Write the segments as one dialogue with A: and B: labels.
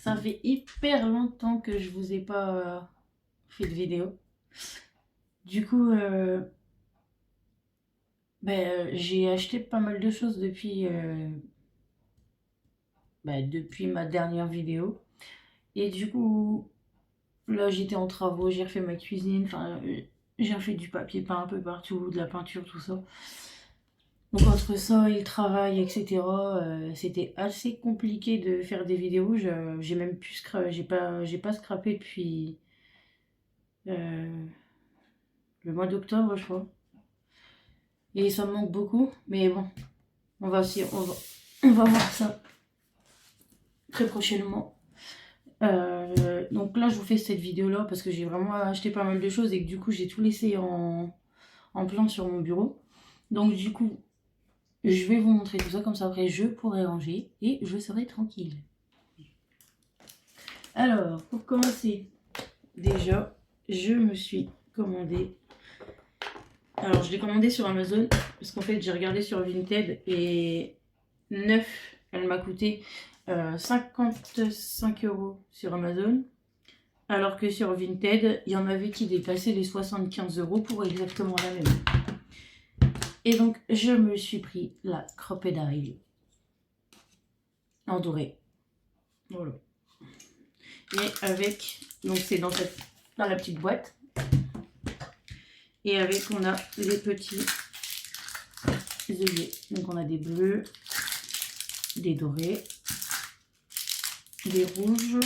A: Ça fait hyper longtemps que je vous ai pas fait de vidéo. Du coup, j'ai acheté pas mal de choses depuis ma dernière vidéo. Et du coup, là j'étais en travaux, j'ai refait ma cuisine, j'ai refait du papier peint un peu partout, de la peinture, tout ça. Donc entre ça et le travail, etc., c'était assez compliqué de faire des vidéos. J'ai même plus j'ai pas scrappé depuis euh, le mois d'octobre, je crois. Et ça me manque beaucoup, mais bon, on va voir ça très prochainement. Donc là, je vous fais cette vidéo-là parce que j'ai vraiment acheté pas mal de choses et que du coup, j'ai tout laissé en plan sur mon bureau. Donc du coup, je vais vous montrer tout ça, comme ça après, je pourrai ranger et je serai tranquille. Alors, pour commencer, déjà, je me suis commandé. Alors, je l'ai commandé sur Amazon parce qu'en fait, j'ai regardé sur Vinted et neuf, elle m'a coûté 55 € sur Amazon. Alors que sur Vinted, il y en avait qui dépassaient les 75 € pour exactement la même. Et donc, je me suis pris la Crocodile en doré. Voilà. Et avec, donc c'est dans la petite boîte. Et avec, on a les petits œillets. Donc, on a des bleus, des dorés, des rouges,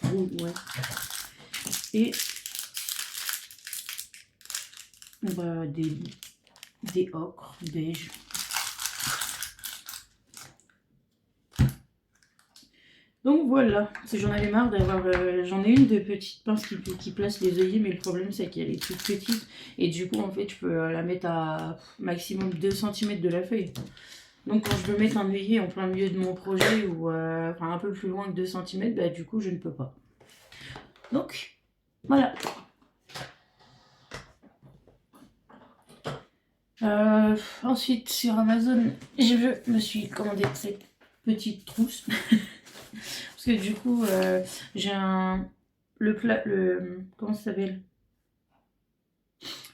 A: ouais. Et des ocres beige. Donc voilà, parce que j'en avais marre d'avoir. J'en ai une de petite pince qui place les œillets, mais le problème c'est qu'elle est toute petite. Et du coup, en fait, je peux la mettre à maximum 2 cm de la feuille. Donc quand je veux mettre un œillet en plein milieu de mon projet ou un peu plus loin que 2 cm, bah, du coup, je ne peux pas. Donc voilà. Ensuite, sur Amazon, je me suis commandé cette petite trousse. Parce que du coup, j'ai comment ça s'appelle?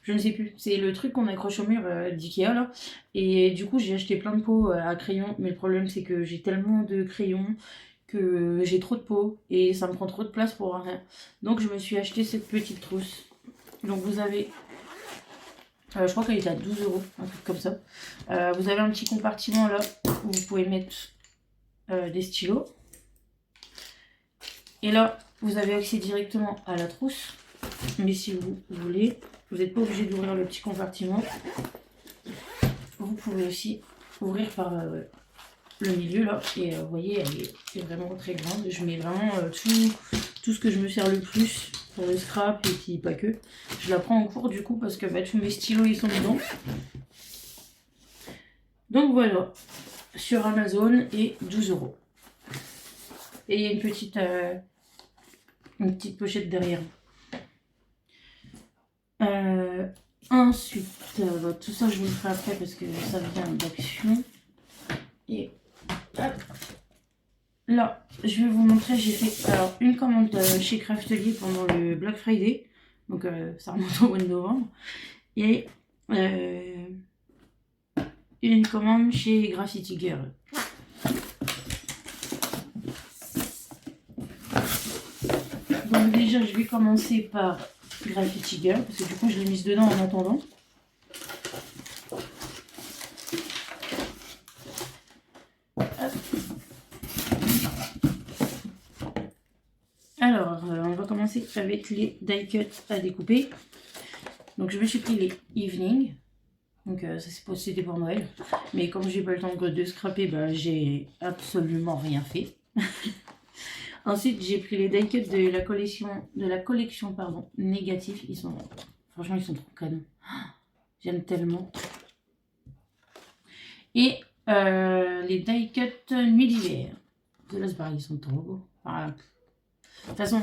A: Je ne sais plus. C'est le truc qu'on accroche au mur d'Ikea là. Et du coup, j'ai acheté plein de pots à crayons. Mais le problème, c'est que j'ai tellement de crayons que j'ai trop de pots. Et ça me prend trop de place pour rien. Donc, je me suis acheté cette petite trousse. Donc, vous avez. Je crois qu'elle est à 12 €, un truc comme ça. Vous avez un petit compartiment là où vous pouvez mettre des stylos. Et là, vous avez accès directement à la trousse. Mais si vous voulez, vous n'êtes pas obligé d'ouvrir le petit compartiment. Vous pouvez aussi ouvrir par le milieu là. Et vous voyez, elle est vraiment très grande. Je mets vraiment tout ce que je me sers le plus pour le scrap et puis pas que. Je la prends en cours du coup parce que tous mes stylos ils sont dedans. Donc voilà, sur Amazon et 12 €. Et il y a une petite pochette derrière. Ensuite, tout ça je vous le ferai après parce que ça vient d'Action. Et hop. Là, je vais vous montrer, j'ai fait alors une commande chez Craftelier pendant le Black Friday. Donc ça remonte au mois de novembre. Et une commande chez Graffiti Girl. Donc déjà, je vais commencer par Graffiti Girl parce que du coup, je l'ai mise dedans en attendant. Alors, on va commencer avec les die cuts à découper. Donc, je me suis pris les Evening. Donc, ça c'était pour Noël. Mais comme j'ai pas le temps de scraper, j'ai absolument rien fait. Ensuite, j'ai pris les die cuts de la collection négatif. Franchement, ils sont trop canons. J'aime tellement. Et les die cuts nuit d'hiver. Là, c'est pareil, ils sont trop beaux. De toute façon,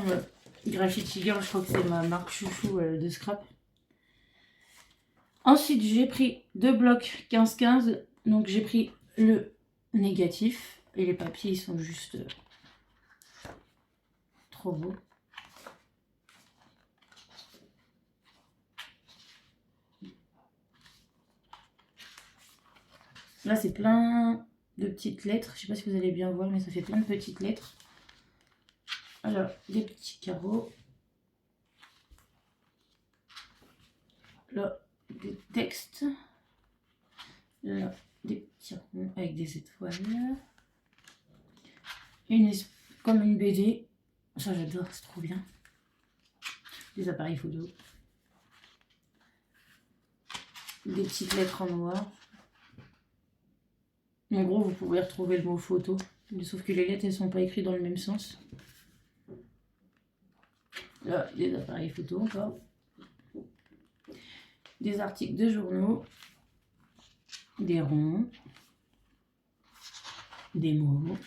A: Graffiti Girl, je crois que c'est ma marque chouchou de scrap. Ensuite, j'ai pris 2 blocs 15-15. Donc, j'ai pris le négatif. Et les papiers, ils sont juste trop beau. Là, c'est plein de petites lettres. Je sais pas si vous allez bien voir, mais ça fait plein de petites lettres. Alors, des petits carreaux. Là, des textes. Là, des petits ronds avec des étoiles. Comme une BD. Ça, j'adore, c'est trop bien. Des appareils photo. Des petites lettres en noir. En gros, vous pouvez retrouver le mot photo. Sauf que les lettres, elles sont pas écrites dans le même sens. Là, des appareils photo encore. Des articles de journaux. Des ronds. Des mots.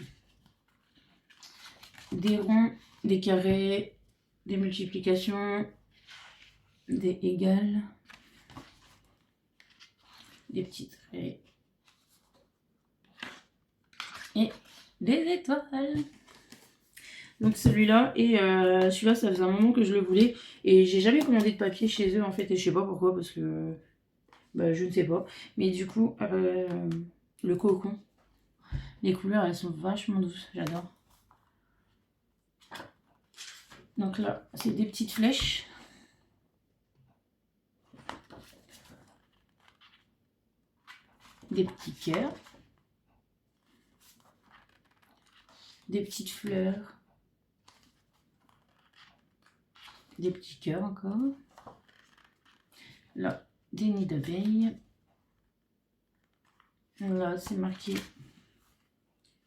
A: Des ronds, des carrés, des multiplications, des égales, des petits traits et des étoiles. Donc celui-là, et celui-là, ça faisait un moment que je le voulais, et j'ai jamais commandé de papier chez eux en fait, et je sais pas pourquoi, parce que bah, je ne sais pas. Mais du coup, le cocon, les couleurs, elles sont vachement douces, j'adore. Donc là, c'est des petites flèches. Des petits cœurs. Des petites fleurs. Des petits cœurs encore. Là, des nids d'abeilles. Là, c'est marqué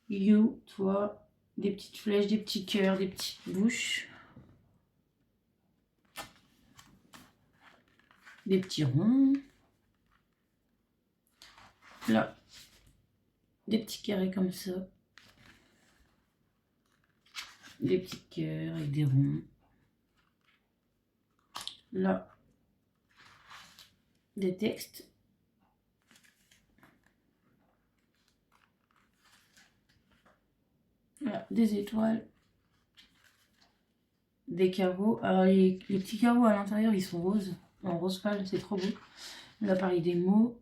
A: You, toi. Des petites flèches, des petits cœurs, des petites bouches. Des petits ronds. Là, des petits carrés comme ça. Des petits cœurs avec des ronds. Là, des textes. Là, des étoiles. Des carreaux. Alors, les petits carreaux à l'intérieur, ils sont roses. En rose pâle, c'est trop beau. Là, pareil, des mots.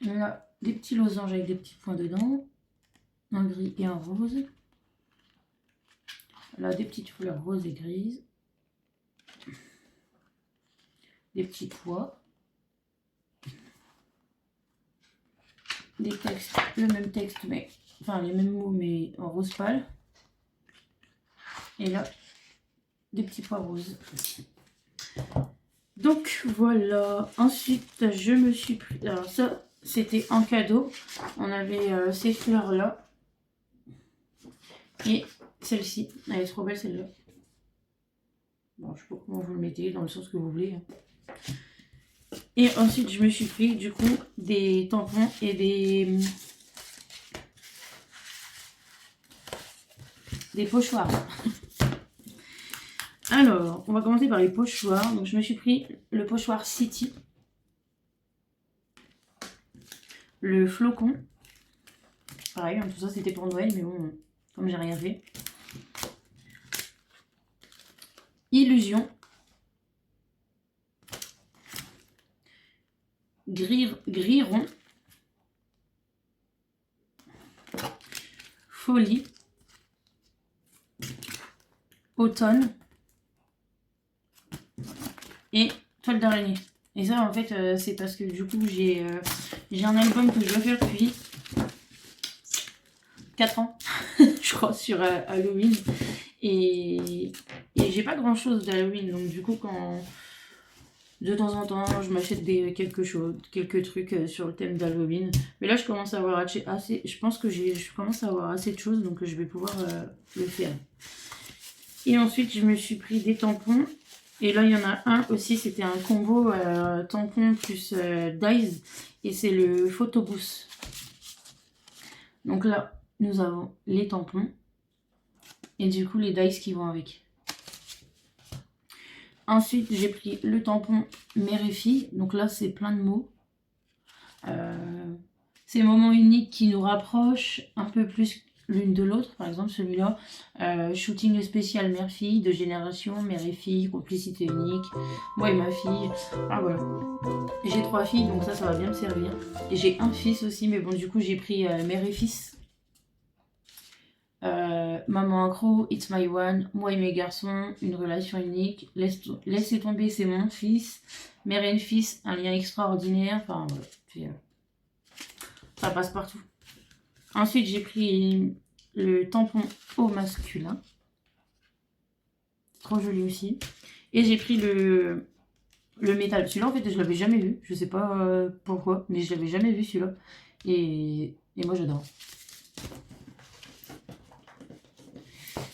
A: Là, des petits losanges avec des petits points dedans. Un gris et un rose. Là, des petites fleurs roses et grises. Des petits pois. Des textes, le même texte, mais enfin les mêmes mots, mais en rose pâle. Et là, des petits pois roses. Donc voilà. Ensuite, je me suis pris. Alors ça, c'était en cadeau. On avait ces fleurs là. Et celle-ci. Elle est trop belle celle-là. Bon, je sais pas comment vous le mettez, dans le sens que vous voulez. Et ensuite, je me suis pris du coup des tampons et des pochoirs. Alors, on va commencer par les pochoirs. Donc, je me suis pris le pochoir City. Le flocon. Pareil, tout ça c'était pour Noël, mais bon, comme j'ai rien fait. Illusion. Gris rond. Folie. Automne. Et toile d'araignée. Et ça, en fait, c'est parce que du coup, j'ai un album que je dois faire depuis 4 ans, je crois, sur Halloween. Et j'ai pas grand chose d'Halloween. Donc, du coup, quand de temps en temps, je m'achète quelques trucs sur le thème d'Halloween. Mais là, je commence à avoir assez. Je pense que je commence à avoir assez de choses. Donc, je vais pouvoir le faire. Et ensuite, je me suis pris des tampons. Et là, il y en a un aussi, c'était un combo tampon plus Dyes. Et c'est le Photoboost. Donc là, nous avons les tampons. Et du coup, les Dyes qui vont avec. Ensuite, j'ai pris le tampon Mère et Fille. Donc là, c'est plein de mots. ces moments uniques qui nous rapprochent un peu plus l'une de l'autre. Par exemple, celui-là, shooting spécial mère-fille, de génération, mère et fille, complicité unique, moi et ma fille. Ah voilà. J'ai 3 filles, donc ça va bien me servir. Et j'ai un fils aussi, mais bon, du coup, j'ai pris mère et fils. Maman accro, It's My One, moi et mes garçons, une relation unique, laissez tomber, c'est mon fils, mère et fils, un lien extraordinaire, enfin voilà, puis, ça passe partout. Ensuite j'ai pris le tampon au masculin, trop joli aussi, et j'ai pris le métal. Celui-là en fait je l'avais jamais vu, je sais pas pourquoi, mais je l'avais jamais vu celui-là, et moi j'adore.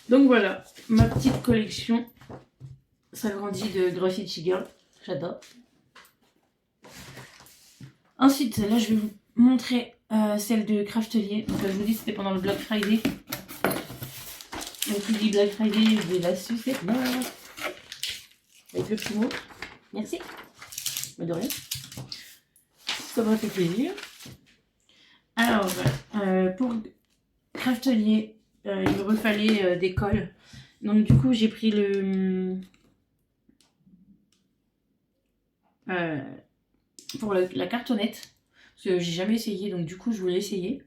A: Donc voilà, ma petite collection s'agrandit de Graffiti Girl. J'adore. Ensuite, là, je vais vous montrer celle de Craftelier. Donc, je vous dis, c'était pendant le Black Friday. Donc, qui dit Black Friday, je vais la sucer. Avec le petit mot. Merci. Mais de rien. Ça m'a fait plaisir. Alors, pour Craftelier, il me refallait des cols. Donc du coup j'ai pris le pour la cartonnette, parce que j'ai jamais essayé, donc du coup je voulais essayer.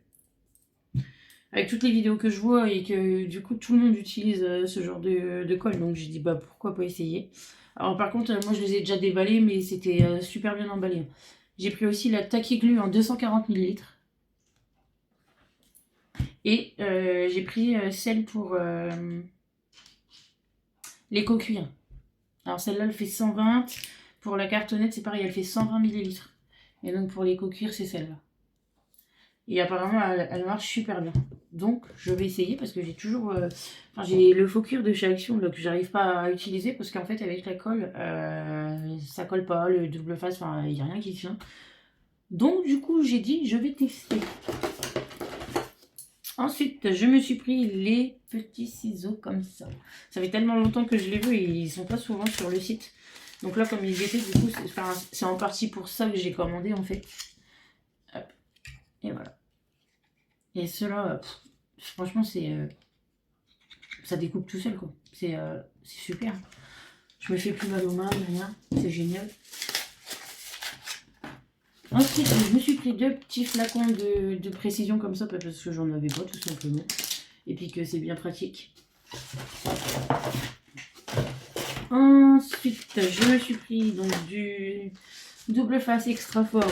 A: Avec toutes les vidéos que je vois et que du coup tout le monde utilise ce genre de colle, donc j'ai dit bah pourquoi pas essayer. Alors par contre moi je les ai déjà déballés, mais c'était super bien emballé. J'ai pris aussi la Tacky Glue en 240 ml. Et j'ai pris celle pour l'éco-cuir. Alors celle-là elle fait 120. Pour la cartonnette c'est pareil, elle fait 120 ml. Et donc pour l'éco-cuir c'est celle-là. Et apparemment elle marche super bien. Donc je vais essayer parce que j'ai toujours... j'ai le faux cuir de chez Action là, que j'arrive pas à utiliser parce qu'en fait avec la colle, ça colle pas, le double face, enfin il n'y a rien qui tient. Donc du coup j'ai dit je vais tester. Ensuite, je me suis pris les petits ciseaux comme ça. Ça fait tellement longtemps que je les veux et ils sont pas souvent sur le site. Donc là, comme ils étaient, du coup, c'est en partie pour ça que j'ai commandé en fait. Hop. Et voilà. Et ceux-là, franchement, ça découpe tout seul quoi. C'est super. Je me fais plus mal aux mains, rien. C'est génial. Ensuite, je me suis pris 2 petits flacons de précision comme ça parce que j'en avais pas tout simplement. Et puis que c'est bien pratique. Ensuite, je me suis pris donc du double face extra fort.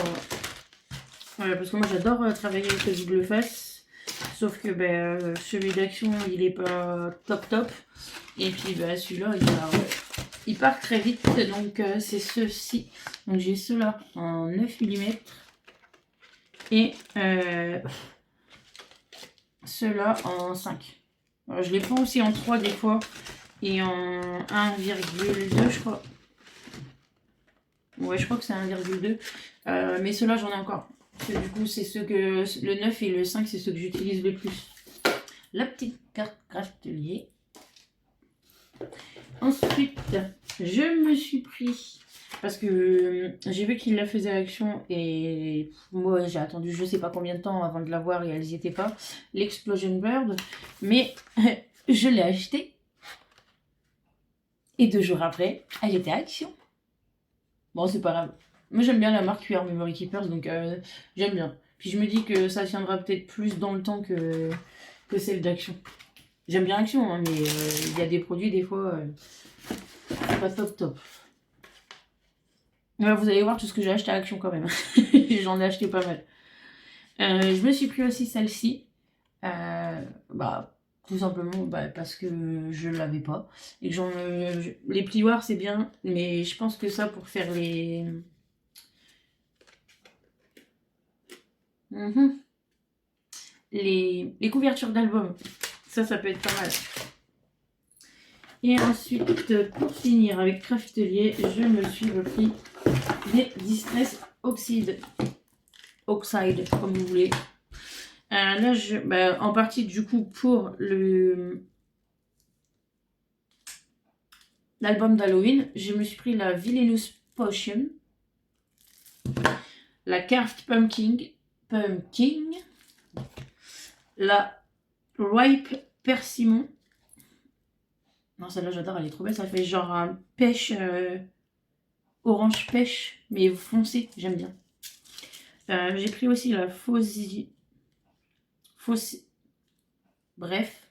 A: Voilà, parce que moi j'adore travailler avec le double face. Sauf que celui d'Action il est pas top. Et puis celui-là il part très vite. Donc c'est ceux-ci. Donc j'ai ceux-là en 9 mm. Et ceux-là en 5. Alors, je les prends aussi en 3 des fois. Et en 1,2 je crois. Ouais, je crois que c'est 1,2. Mais ceux-là, j'en ai encore. Parce que du coup, c'est ceux que... Le 9 et le 5, c'est ceux que j'utilise le plus. La petite carte Craftelier. Ensuite, je me suis pris... Parce que j'ai vu qu'il la faisait à Action. Et moi, j'ai attendu je sais pas combien de temps avant de l'avoir et elles n'y étaient pas. L'Explosion Bird. Mais je l'ai acheté. Et 2 jours après, elle était à Action. Bon, c'est pas grave. Moi, j'aime bien la marque QR Memory Keepers, donc j'aime bien. Puis je me dis que ça tiendra peut-être plus dans le temps que celle d'Action. J'aime bien Action, hein, mais il y a des produits, des fois, pas top. Là, vous allez voir tout ce que j'ai acheté à Action quand même. J'en ai acheté pas mal. Je me suis pris aussi celle-ci. Tout simplement parce que je l'avais pas. Et que les plioirs c'est bien, mais je pense que ça pour faire les couvertures d'albums, ça peut être pas mal. Et ensuite, pour finir avec Craftelier, je me suis repris des Distress Oxide, comme vous voulez. Là, en partie du coup pour l'album d'Halloween, je me suis pris la Villainous Potion, la Carved Pumpkin. La Ripe Persimmon. Non, celle-là j'adore, elle est trop belle. Ça fait genre un pêche, orange pêche, mais foncé, j'aime bien. J'ai pris aussi la bref,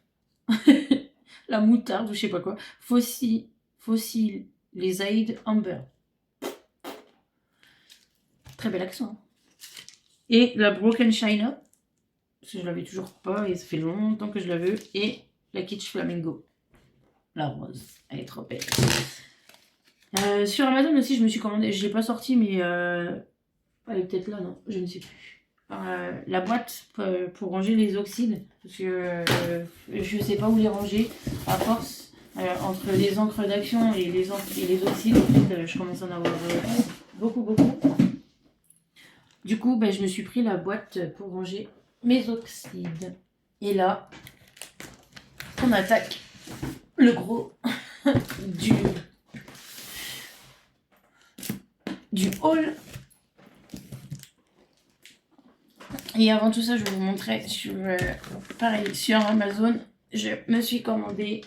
A: la moutarde ou je sais pas quoi. Fossil les Aid Amber. Très bel accent. Et la Broken China, parce que je l'avais toujours pas et ça fait longtemps que je la veux. Et la Kitsch Flamingo, la rose, elle est trop belle. Sur Amazon aussi, je me suis commandé, je l'ai pas sorti, mais elle est peut-être là, non, je ne sais plus. La boîte pour ranger les oxydes, parce que je sais pas où les ranger à force. Entre les encres d'action et les oxydes, en fait, je commence à en avoir beaucoup. Du coup, ben, je me suis pris la boîte pour ranger mes oxydes. Et là, on attaque le gros du haul. Et avant tout ça, je vous montrais pareil, sur Amazon, je me suis commandé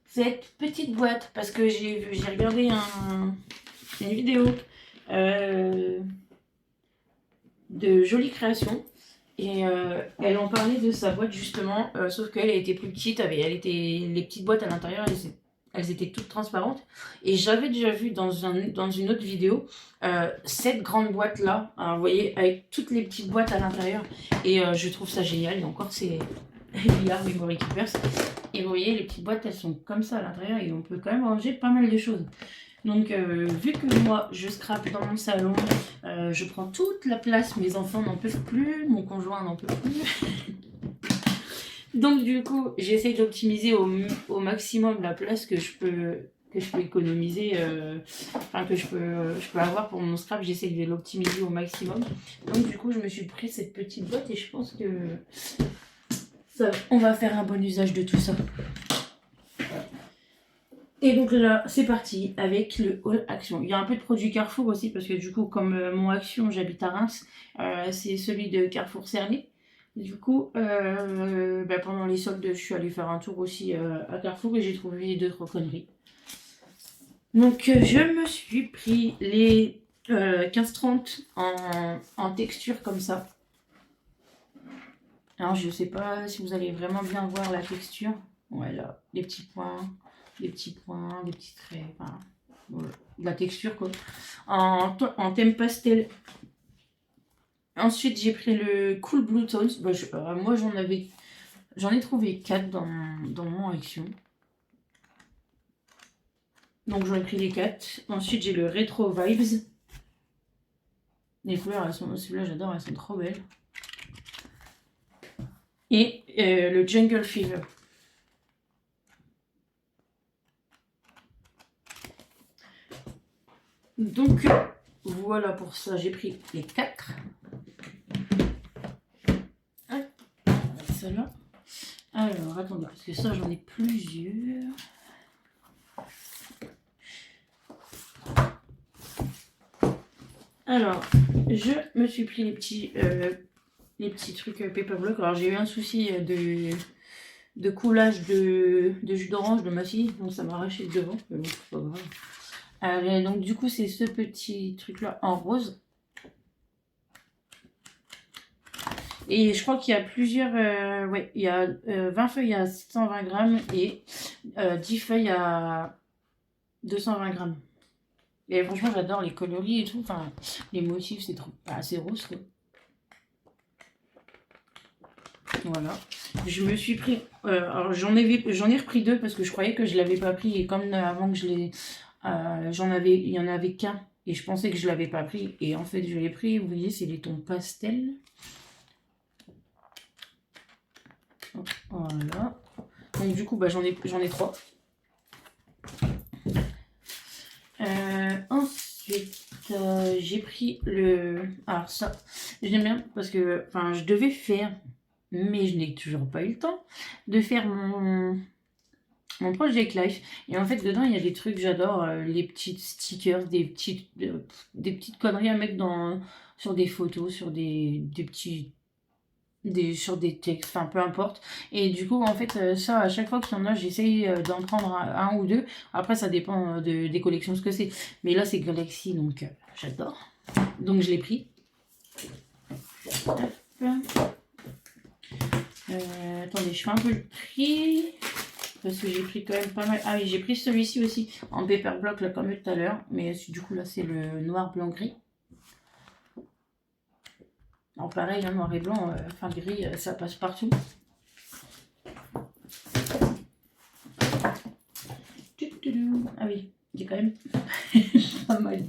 A: cette petite boîte parce que j'ai regardé une vidéo de Jolie Création et elle en parlait de sa boîte justement, sauf qu'elle était plus petite, les petites boîtes à l'intérieur, elles étaient toutes transparentes. Et j'avais déjà vu dans une autre vidéo cette grande boîte là, hein, vous voyez, avec toutes les petites boîtes à l'intérieur. Et je trouve ça génial. Et encore, c'est VR Memory Keepers. Et vous voyez, les petites boîtes, elles sont comme ça à l'intérieur. Et on peut quand même ranger pas mal de choses. Donc, vu que moi, je scrape dans mon salon, je prends toute la place. Mes enfants n'en peuvent plus. Mon conjoint n'en peut plus. Donc du coup, j'essaie d'optimiser au maximum la place que je peux économiser, enfin que je peux avoir pour mon scrap. J'essaie de l'optimiser au maximum. Donc du coup, je me suis pris cette petite boîte et je pense que on va faire un bon usage de tout ça. Et donc là, c'est parti avec le haul Action. Il y a un peu de produits Carrefour aussi parce que du coup, comme mon Action, j'habite à Reims, c'est celui de Carrefour Cernay. Du coup, pendant les soldes, je suis allée faire un tour aussi à Carrefour et j'ai trouvé 2-3 conneries. Donc, je me suis pris les 15-30 en texture comme ça. Alors, je sais pas si vous allez vraiment bien voir la texture. Voilà, les petits points, des petits traits, enfin, voilà, la texture quoi. En thème pastel. Ensuite, j'ai pris le Cool Blue Tones. Moi, j'en ai trouvé 4 dans mon Action. Donc, j'en ai pris les 4. Ensuite, j'ai le Retro Vibes. Les couleurs, celui-là, j'adore, elles sont trop belles. Et le Jungle Fever. Donc, voilà pour ça, j'ai pris les 4. Celle-là. Alors, attendez, parce que ça, j'en ai plusieurs. Alors, je me suis pris les petits trucs Paperblock. Alors, j'ai eu un souci de coulage de jus d'orange de ma fille, donc ça m'a arraché le devant. Mais bon, c'est pas grave. Donc, du coup, c'est ce petit truc-là en rose. Et je crois qu'il y a plusieurs... il y a 20 feuilles à 120 grammes et 10 feuilles à 220 grammes. Et franchement, j'adore les coloris et tout. Enfin, les motifs, c'est trop... assez rose, quoi. Voilà. Je me suis pris... alors, j'en ai repris 2 parce que je croyais que je l'avais pas pris. Et comme avant que je l'ai... il y en avait qu'un. Et je pensais que je l'avais pas pris. Et en fait, je l'ai pris. Vous voyez, c'est les tons pastel. Voilà. Donc du coup, j'en ai 3. Ensuite, j'ai pris le... Alors ça, j'aime bien parce que... Enfin, je devais faire, mais je n'ai toujours pas eu le temps, de faire mon Project Life. Et en fait, dedans, il y a des trucs, j'adore, les petites stickers, des petites conneries à mettre sur des photos, sur des petits... sur des textes, enfin peu importe. Et du coup, en fait, ça, à chaque fois qu'il y en a, j'essaye d'en prendre un ou deux. Après, ça dépend des collections, ce que c'est. Mais là, c'est Galaxy, donc j'adore. Donc, je l'ai pris. Hop. Attendez, je fais un peu le prix. Parce que j'ai pris quand même pas mal. Ah oui, j'ai pris celui-ci aussi en paper block, là, comme tout à l'heure. Mais du coup, là, c'est le noir, blanc, gris. Alors, pareil, hein, noir et blanc, enfin gris, ça passe partout. Ah oui, il y a quand même pas mal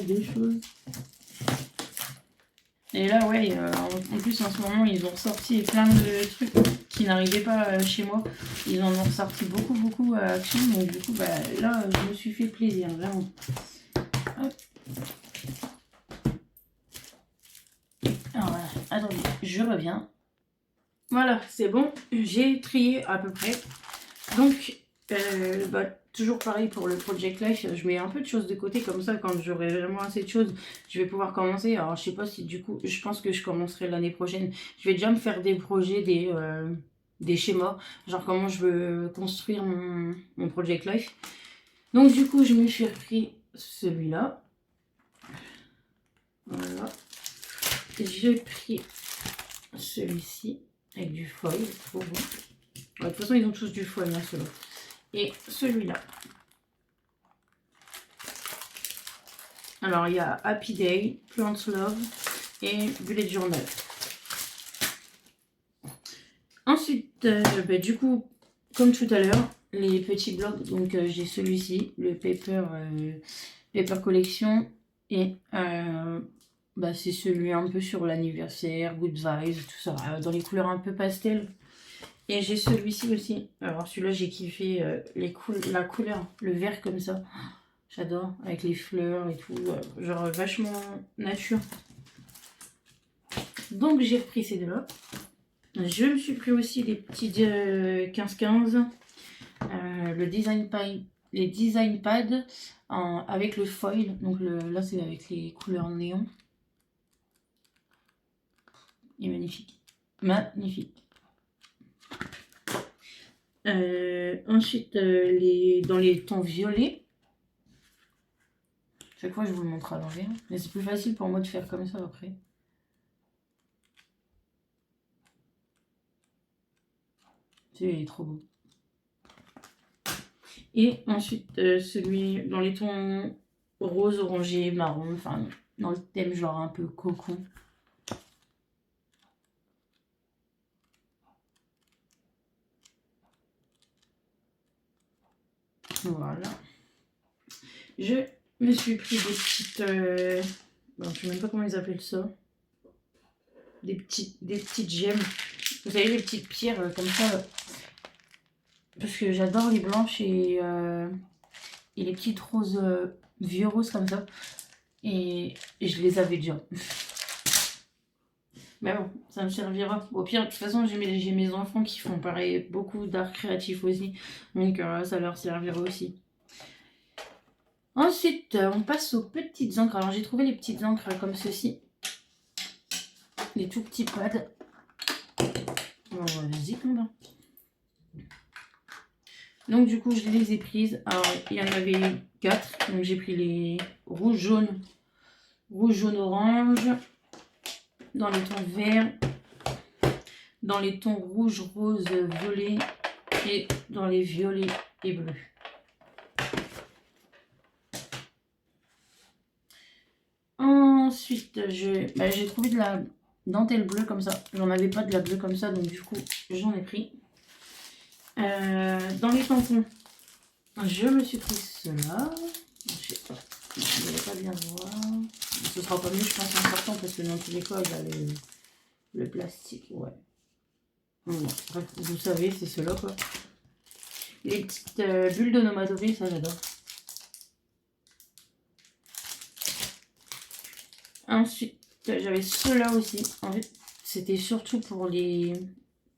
A: de choses. Et là, ouais, en plus, en ce moment, ils ont ressorti plein de trucs qui n'arrivaient pas chez moi. Ils en ont ressorti beaucoup à Action. Donc, du coup, bah, là, je me suis fait plaisir, vraiment. Hop. Alors, voilà. Attendez, je reviens. Voilà, c'est bon. J'ai trié à peu près. Donc, bah, toujours pareil pour le Project Life, je mets un peu de choses de côté comme ça, quand j'aurai vraiment assez de choses, je vais pouvoir commencer. Alors, je sais pas si du coup, je pense que je commencerai l'année prochaine. Je vais déjà me faire des projets, des schémas, genre comment je veux construire mon Project Life. Donc, du coup, je me suis repris celui-là. Voilà. J'ai pris celui-ci avec du foil, trop bon. De toute façon, ils ont tous du foil, hein, ceux-là. Et celui-là. Alors, il y a Happy Day, Plant Love et Bullet Journal. Ensuite, bah, du coup, comme tout à l'heure, les petits blocs. Donc, j'ai celui-ci, le Paper Collection. Et bah, c'est celui un peu sur l'anniversaire, Good Vibes, tout ça, dans les couleurs un peu pastel. Et j'ai celui-ci aussi. Alors, celui-là, j'ai kiffé la couleur, le vert comme ça. J'adore, avec les fleurs et tout, genre vachement nature. Donc j'ai repris ces deux-là. Je me suis pris aussi les petits 15-15, les design pads avec le foil. Donc là c'est avec les couleurs néon. Il est magnifique. Magnifique. Ensuite, dans les tons violets. Chaque fois je vous le montre à l'envers. Mais c'est plus facile pour moi de faire comme ça après. Il est trop beau. Et ensuite, celui dans les tons rose, orangé, marron, enfin, dans le thème genre un peu cocon. Voilà. Je me suis pris des petites... bon, je ne sais même pas comment ils appellent ça. Des petites gemmes. Vous savez, les petites pierres comme ça. Parce que j'adore les blanches et les petites roses, vieux roses comme ça. Et je les avais déjà. Mais bon, ça me servira. Au pire, de toute façon, j'ai mes enfants qui font pareil, beaucoup d'art créatif aussi. Donc ça leur servira aussi. Ensuite, on passe aux petites encres. Alors j'ai trouvé les petites encres comme ceci. Les tout petits pads. Bon, vas-y, combien. Donc du coup, je les ai prises. Alors, il y en avait 4. Donc j'ai pris les rouge, jaune, orange. Dans les tons verts. Dans les tons rouge, rose, violet. Et dans les violets et bleus. Ensuite, j'ai trouvé de la dentelle bleue comme ça. J'en avais pas de la bleue comme ça, donc du coup, j'en ai pris. Dans les tampons, je me suis pris cela. Je sais pas, vous n'allez pas bien voir. Ce sera pas mieux, je pense, en sortant, parce que dans tous les cas, il y a le plastique. Ouais. Bon, bref, vous savez, c'est cela, quoi. Les petites bulles d'onomatopée, ça j'adore. Ensuite, j'avais ceux-là aussi. En fait, c'était surtout pour les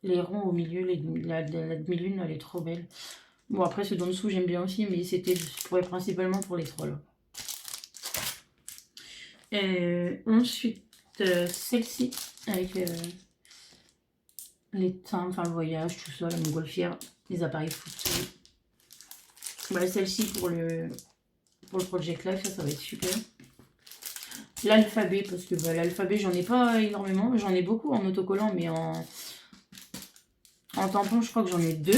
A: les ronds au milieu, la demi-lune, elle est trop belle. Bon, après, ceux d'en dessous, j'aime bien aussi, mais c'était principalement pour les trolls. Ensuite, celle-ci, avec les teintes, enfin le voyage, tout ça, la montgolfière, les appareils photo. Voilà, celle-ci pour le Project Life, ça va être super. L'alphabet, parce que bah, l'alphabet, j'en ai pas énormément. J'en ai beaucoup en autocollant, mais en tampon, je crois que j'en ai 2.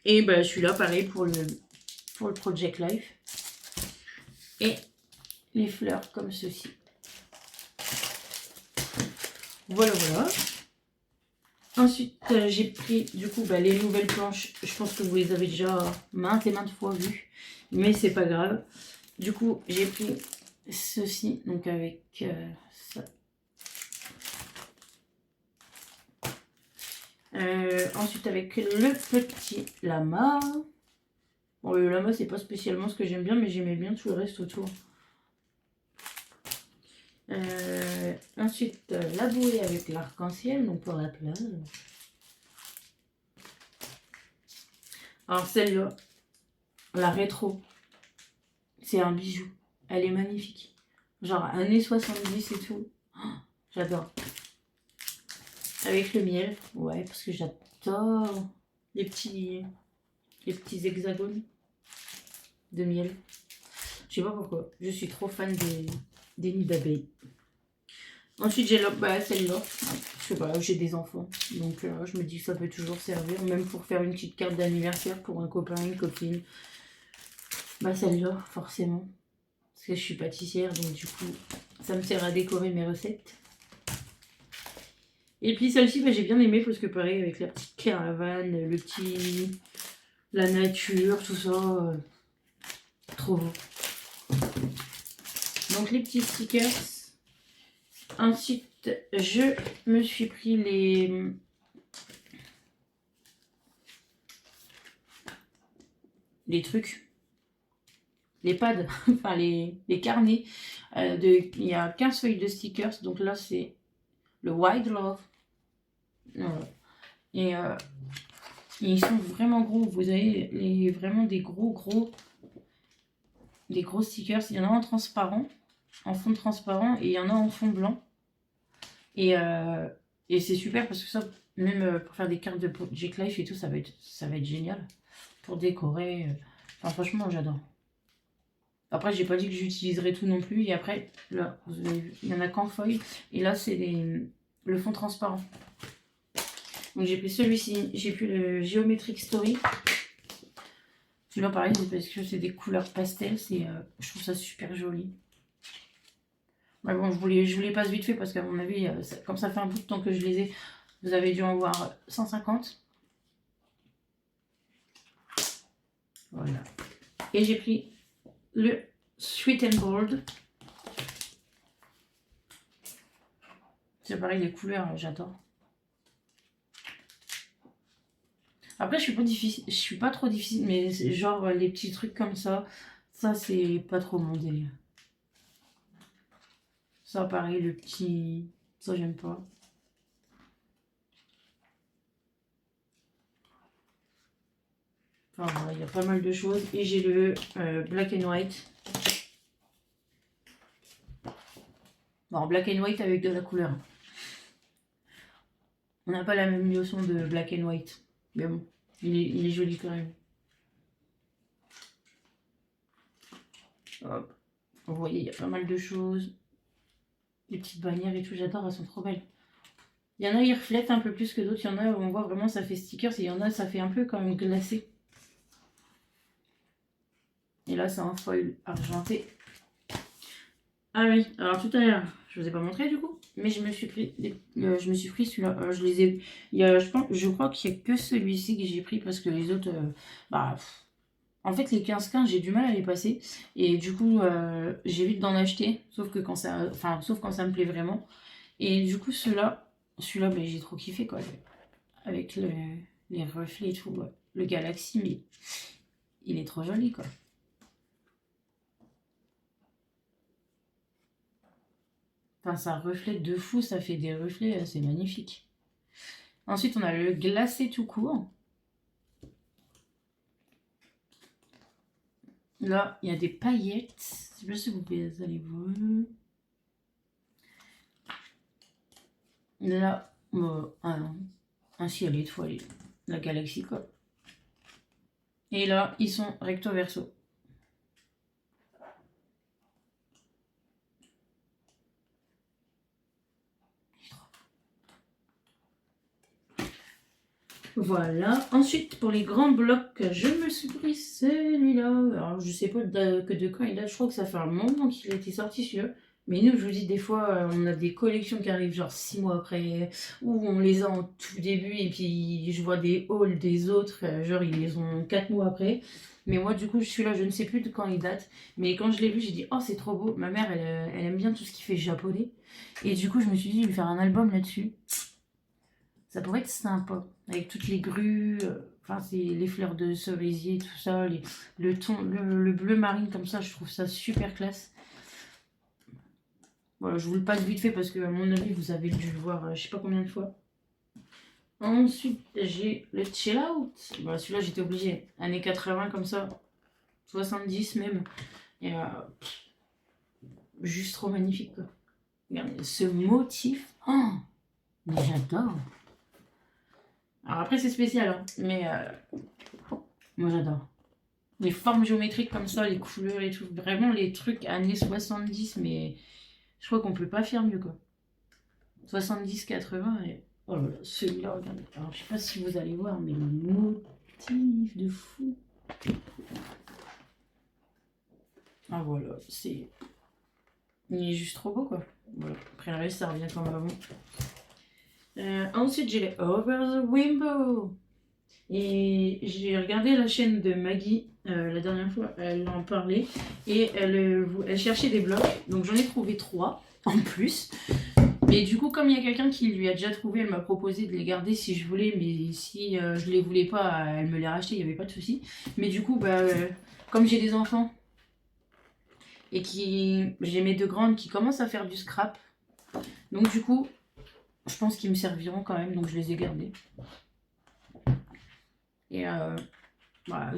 A: Et bah, celui-là, pareil, pour le Project Life. Et les fleurs comme ceci. Voilà, voilà. Ensuite, j'ai pris, du coup, bah, les nouvelles planches. Je pense que vous les avez déjà maintes et maintes fois vues. Mais c'est pas grave. Du coup, j'ai pris ceci, donc avec ça. Ensuite, avec le petit lama. Bon, le lama, c'est pas spécialement ce que j'aime bien, mais j'aimais bien tout le reste autour. Ensuite, la bouée avec l'arc-en-ciel, donc pour la plage. Alors, celle-là, la rétro, c'est un bijou. Elle est magnifique. Genre, années 70 et tout. Oh, j'adore. Avec le miel, ouais, parce que j'adore les petits hexagones de miel. Je sais pas pourquoi, je suis trop fan des nids d'abeilles. Ensuite, j'ai celle-là. Je sais pas, j'ai des enfants. Donc, je me dis que ça peut toujours servir. Même pour faire une petite carte d'anniversaire pour un copain, une copine. Bah, celle-là, forcément. Parce que je suis pâtissière. Donc, du coup, ça me sert à décorer mes recettes. Et puis, celle-ci, bah, j'ai bien aimé. Parce que pareil, avec la petite caravane, la nature, tout ça. Trop beau. Donc, les petits stickers. Ensuite, je me suis pris les trucs, les pads, enfin les carnets. Il y a 15 feuilles de stickers, donc là c'est le Wild Love. Voilà. Et ils sont vraiment gros, vous avez vraiment des gros stickers. Il y en a en transparent, en fond transparent, et il y en a en fond blanc. Et c'est super parce que ça, même pour faire des cartes de Project Life et tout, ça va être génial. Pour décorer. Enfin, franchement, j'adore. Après, j'ai pas dit que j'utiliserai tout non plus. Et après, là, vous avez vu, il y en a qu'en feuille. Et là, c'est le fond transparent. Donc, j'ai pris celui-ci. J'ai pris le Geometric Story. Celui-là, pareil, c'est parce que c'est des couleurs pastel. Je trouve ça super joli. Mais bon, je vous les passe vite fait parce qu'à mon avis, comme ça fait un bout de temps que je les ai, vous avez dû en voir 150. Voilà. Et j'ai pris le Sweet and Bold. C'est pareil, les couleurs, j'adore. Après, je suis pas trop difficile, mais genre les petits trucs comme ça c'est pas trop mon délire. Ça, pareil, le petit, ça j'aime pas. Enfin voilà, il y a pas mal de choses. Et j'ai le Black and White. Bon, Black and White avec de la couleur. On n'a pas la même notion de Black and White. Mais bon, il est joli quand même. Hop. Vous voyez, il y a pas mal de choses. Les petites bannières et tout, j'adore, elles sont trop belles. Il y en a, ils reflètent un peu plus que d'autres. Il y en a où on voit vraiment ça fait stickers. Et il y en a, ça fait un peu comme glacé. Et là, c'est un foil argenté. Ah oui, alors tout à l'heure, je vous ai pas montré du coup, mais je me suis pris, celui-là. Je les ai, je crois qu'il n'y a que celui-ci que j'ai pris parce que les autres, en fait, les 15-15, j'ai du mal à les passer. Et du coup, j'évite d'en acheter, sauf quand ça me plaît vraiment. Et du coup, celui-là, ben, j'ai trop kiffé quoi, avec les reflets et tout, ouais. Le Galaxy, mais il est trop joli quoi. Enfin, ça reflète de fou, ça fait des reflets, c'est magnifique. Ensuite, on a le glacé tout court. Là, il y a des paillettes. Je sais pas si vous allez voir. Là, un ciel étoilé. La galaxie, quoi. Et là, ils sont recto verso. Voilà. Ensuite, pour les grands blocs, je me suis pris celui-là. Alors, je sais pas de quand il date. Je crois que ça fait un moment qu'il a été sorti celui-là. Mais nous, je vous dis, des fois, on a des collections qui arrivent genre 6 mois après, ou on les a en tout début, et puis je vois des hauls des autres, genre ils les ont 4 mois après. Mais moi, du coup, je suis là, je ne sais plus de quand il date. Mais quand je l'ai vu, j'ai dit, oh, c'est trop beau. Ma mère, elle aime bien tout ce qui fait japonais. Et du coup, je me suis dit, je vais faire un album là-dessus. Ça pourrait être sympa, avec toutes les grues, enfin c'est les fleurs de cerisier, tout ça, le ton, le bleu marine comme ça, je trouve ça super classe. Voilà, je vous le passe vite fait parce que à mon avis vous avez dû le voir je sais pas combien de fois. Ensuite j'ai le chill out. Voilà, celui-là j'étais obligée. Années 80 comme ça, 70 même. Et juste trop magnifique quoi. Regardez ce motif. Oh, mais j'adore. Alors après c'est spécial, hein, mais moi j'adore. Les formes géométriques comme ça, les couleurs et tout. Vraiment les trucs années 70, mais je crois qu'on peut pas faire mieux quoi. 70-80 et... Oh là là, celui-là, regardez. Alors je sais pas si vous allez voir, mais le motif de fou. Ah voilà, c'est... Il est juste trop beau quoi. Voilà. Après le reste, ça revient comme avant. Ensuite, j'ai les Over the Rainbow. Et j'ai regardé la chaîne de Maggie la dernière fois, elle en parlait et elle cherchait des blocs. Donc j'en ai trouvé 3 en plus. Mais du coup, comme il y a quelqu'un qui lui a déjà trouvé, elle m'a proposé de les garder si je voulais. Mais si je les voulais pas, elle me les rachetait, il n'y avait pas de souci. Mais du coup, comme j'ai des enfants et j'ai mes 2 grandes qui commencent à faire du scrap. Donc du coup, je pense qu'ils me serviront quand même. Donc je les ai gardés. Et voilà.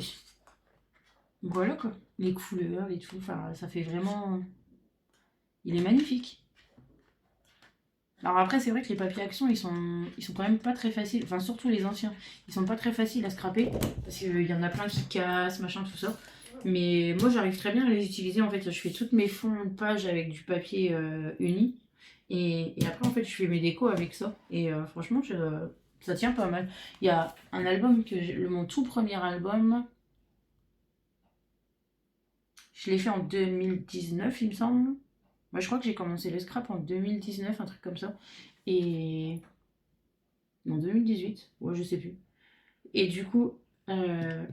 A: Voilà quoi, les couleurs et tout, enfin ça fait vraiment... Il est magnifique. Alors après c'est vrai que les papiers action ils sont quand même pas très faciles, enfin surtout les anciens, ils sont pas très faciles à scraper, parce qu'il y en a plein qui cassent, machin, tout ça. Mais moi j'arrive très bien à les utiliser, en fait je fais toutes mes fonds de page avec du papier uni, et après en fait je fais mes décos avec ça, et franchement ça tient pas mal. Il y a un album mon tout premier album... Je l'ai fait en 2019, il me semble. Moi, je crois que j'ai commencé le scrap en 2019, un truc comme ça. Et... Non, 2018. Ouais, je sais plus. Et du coup, je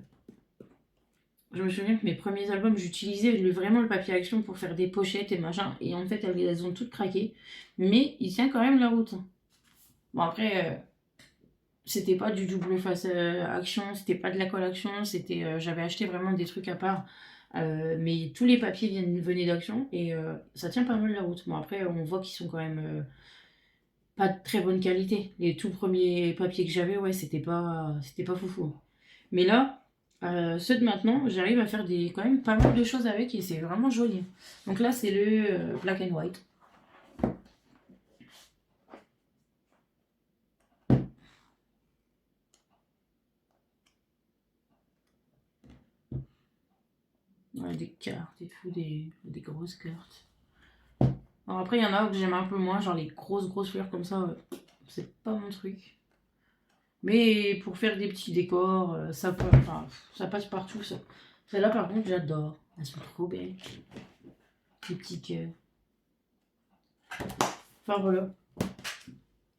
A: me souviens que mes premiers albums, j'utilisais vraiment le papier action pour faire des pochettes et machin. Et en fait, elles ont toutes craqué. Mais il tient quand même la route. Bon, après, c'était pas du double face action, c'était pas de la colle action, j'avais acheté vraiment des trucs à part. Mais tous les papiers venaient d'Action et ça tient pas mal la route. Bon, après, on voit qu'ils sont quand même pas de très bonne qualité. Les tout premiers papiers que j'avais, ouais, c'était pas foufou. Mais là, ceux de maintenant, j'arrive à faire quand même pas mal de choses avec et c'est vraiment joli. Donc là, c'est le black and white. Ouais, des cartes et tout, des grosses cartes. Alors après, il y en a que j'aime un peu moins, genre les grosses fleurs comme ça, c'est pas mon truc. Mais pour faire des petits décors, ça passe partout ça. Celle-là par contre j'adore. Elles sont trop belles. Les petits cœurs. Enfin voilà.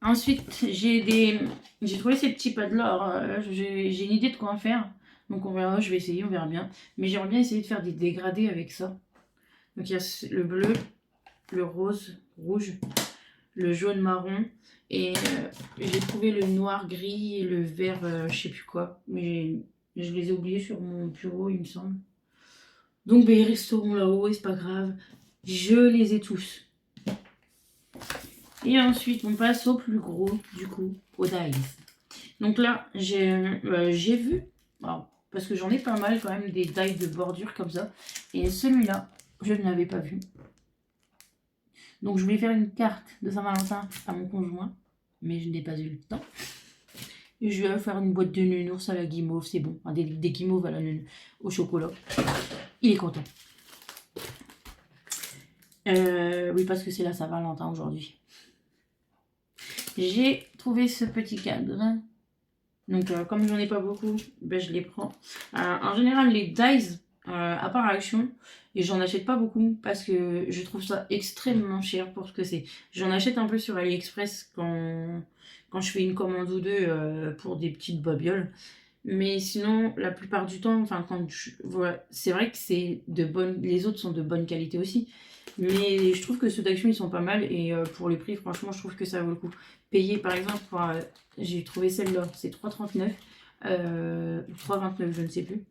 A: Ensuite j'ai trouvé ces petits pads là. Alors, j'ai une idée de quoi en faire. Donc on verra, je vais essayer, on verra bien. Mais j'aimerais bien essayer de faire des dégradés avec ça. Donc il y a le bleu, le rose, rouge, le jaune marron. Et j'ai trouvé le noir gris et le vert je sais plus quoi. Mais je les ai oubliés sur mon bureau il me semble. Donc ils resteront là-haut et c'est pas grave. Je les ai tous. Et ensuite on passe au plus gros du coup, au dies. Donc là, j'ai vu, alors, parce que j'en ai pas mal quand même, des dies de bordure comme ça. Et celui-là, je ne l'avais pas vu. Donc je voulais faire une carte de Saint-Valentin à mon conjoint, mais je n'ai pas eu le temps. Et je vais faire une boîte de nounours à la guimauve, c'est bon. Des guimauves au chocolat. Il est content. Oui, parce que c'est la Saint-Valentin aujourd'hui. J'ai trouvé ce petit cadre. Donc, comme j'en ai pas beaucoup, ben, je les prends. En général, les dies, à part Action, et j'en achète pas beaucoup parce que je trouve ça extrêmement cher pour ce que c'est. J'en achète un peu sur AliExpress quand je fais une commande ou deux pour des petites babioles. Mais sinon, la plupart du temps, enfin, voilà, c'est vrai que les autres sont de bonne qualité aussi. Mais je trouve que ceux d'Action, ils sont pas mal. Et pour les prix, franchement, je trouve que ça vaut le coup. Payer, par exemple, j'ai trouvé celle-là, c'est 3,39 ou 3,29, je ne sais plus.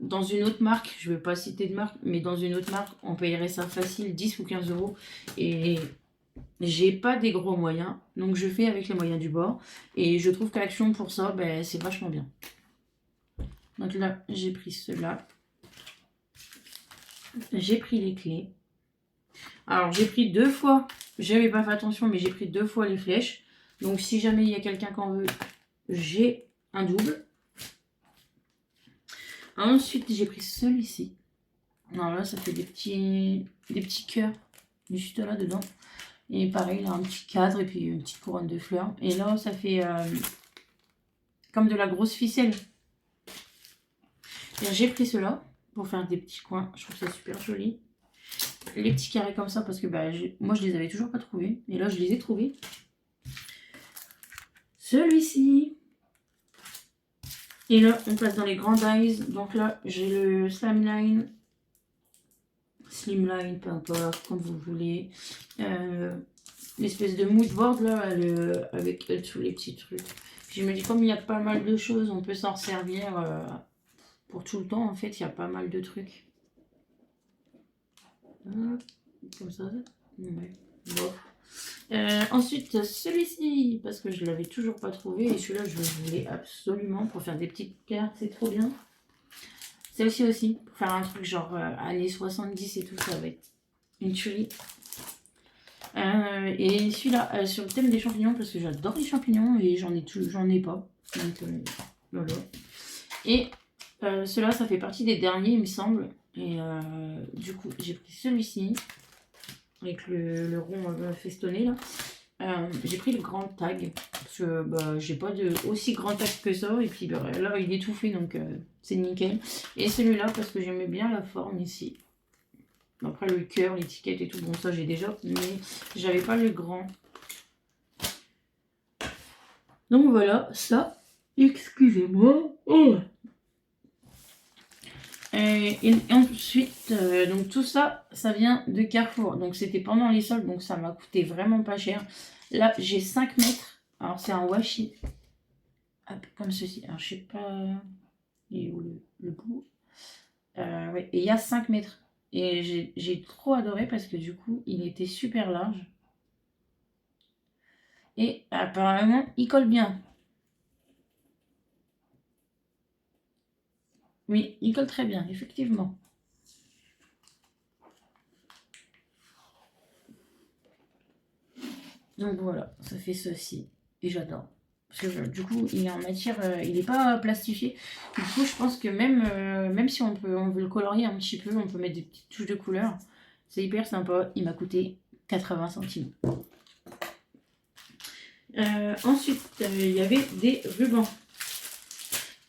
A: Dans une autre marque, je ne vais pas citer de marque, mais dans une autre marque, on payerait ça facile 10 ou 15 euros. Et j'ai pas des gros moyens, donc je fais avec les moyens du bord. Et je trouve qu'Action, pour ça, ben, c'est vachement bien. Donc là, j'ai pris cela. J'ai pris les clés. Alors, j'ai pris 2 fois. J'avais pas fait attention, mais j'ai pris 2 fois les flèches. Donc, si jamais il y a quelqu'un qui en veut, j'ai un double. Ensuite, j'ai pris celui-ci. Alors là, ça fait des petits cœurs juste là dedans. Et pareil, il a un petit cadre et puis une petite couronne de fleurs. Et là, ça fait comme de la grosse ficelle. J'ai pris cela pour faire des petits coins. Je trouve ça super joli. Les petits carrés comme ça parce que bah, moi, je les avais toujours pas trouvés. Et là, je les ai trouvés. Celui-ci. Et là, on passe dans les grands dies. Donc là, j'ai le Slimline, peu importe, comme vous voulez. L'espèce de mood board là, avec tous les petits trucs. Puis je me dis, comme il y a pas mal de choses, on peut s'en servir pour tout le temps. En fait, il y a pas mal de trucs. Comme ça. Ouais. Bon. Ensuite, celui-ci, parce que je l'avais toujours pas trouvé. Et celui-là, je le voulais absolument pour faire des petites cartes. C'est trop bien. Celle-ci aussi, pour faire un truc genre années 70 et tout, ça va être une tuerie. Et celui-là, sur le thème des champignons, parce que j'adore les champignons et j'en ai pas. Donc, voilà. Et cela, ça fait partie des derniers, il me semble. Et du coup, j'ai pris celui-ci, avec le rond festonné là. J'ai pris le grand tag, parce que bah, j'ai pas de aussi grand tag que ça. Et puis bah, là, il est tout fait, donc c'est nickel. Et celui-là, parce que j'aimais bien la forme ici. Après le cœur, l'étiquette et tout, bon ça j'ai déjà, mais j'avais pas le grand. Donc voilà, ça, excusez-moi. Oh. Et ensuite, donc tout ça, ça vient de Carrefour. Donc c'était pendant les soldes, donc ça m'a coûté vraiment pas cher. Là, j'ai 5 mètres. Alors c'est un washi. Hop, comme ceci. Alors je sais pas... Il est où le bout ouais. Et il y a 5 mètres. Et j'ai trop adoré parce que du coup, il était super large. Et apparemment, il colle bien. Oui, il colle très bien, effectivement. Donc voilà, ça fait ceci. Et j'adore. Parce que du coup, il est en matière... il n'est pas plastifié. Du coup, je pense que même si on veut le colorier un petit peu, on peut mettre des petites touches de couleur. C'est hyper sympa. Il m'a coûté 80 centimes. Ensuite, il y avait des rubans